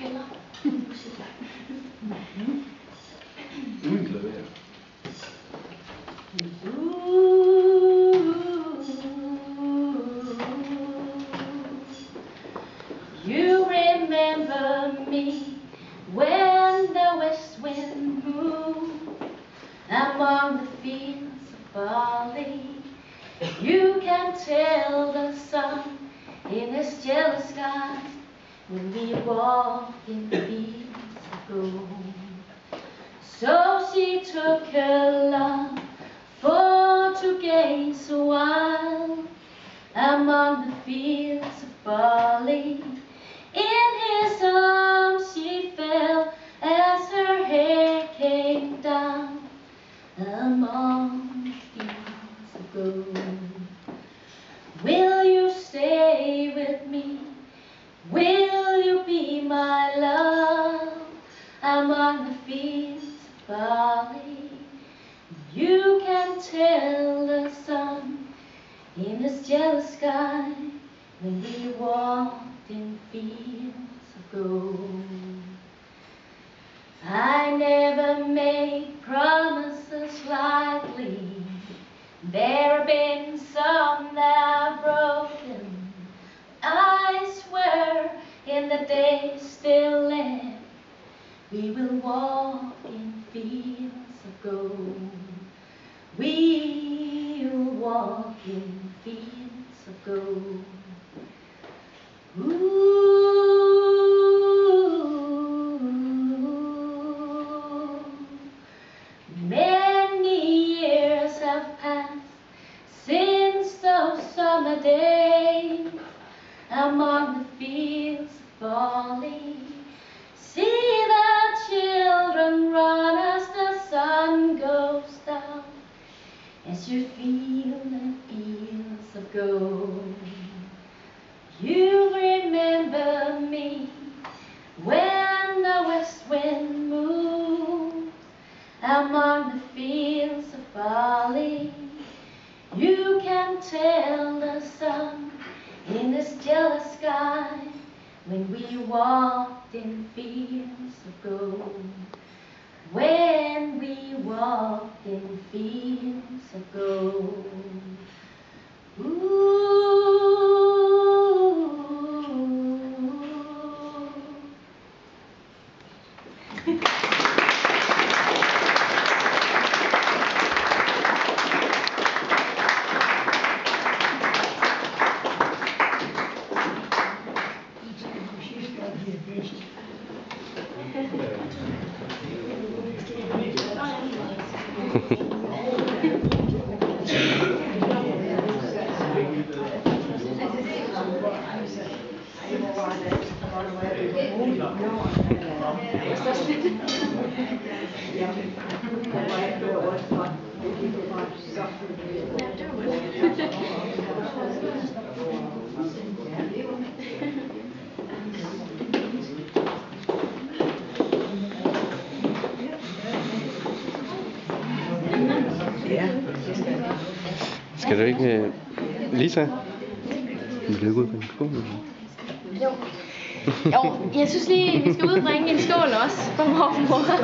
heller. You remember me when the west wind moved among the fields of barley. You can tell the sun in his jealous sky when we walk in the fields of gold. So she took her love for to gaze a while among the fields of barley. In his arms she fell as her hair came down among the fields of gold. Will you stay with me? Will you be my love among the fields of barley? You can tell the sun in this jealous sky when we walked in fields of gold. I never make promises lightly. There have been some that I've broken. I swear in the days still left, we will walk in fields of gold. We'll walk in fields of gold. Ooh. Many years have passed since those summer days among the fields of barley. See the children run as the sun goes down, as you feel the fields of gold. You remember me when the west wind moves among the fields of barley. You can tell the sun in this jealous sky when we walked in fields of gold. When we walked in fields of gold. Ooh. Skal du ikke, Lisa? Vil du ikke udbringe skålen? Jo, jeg synes lige, vi skal udbringe en skål også for mormor.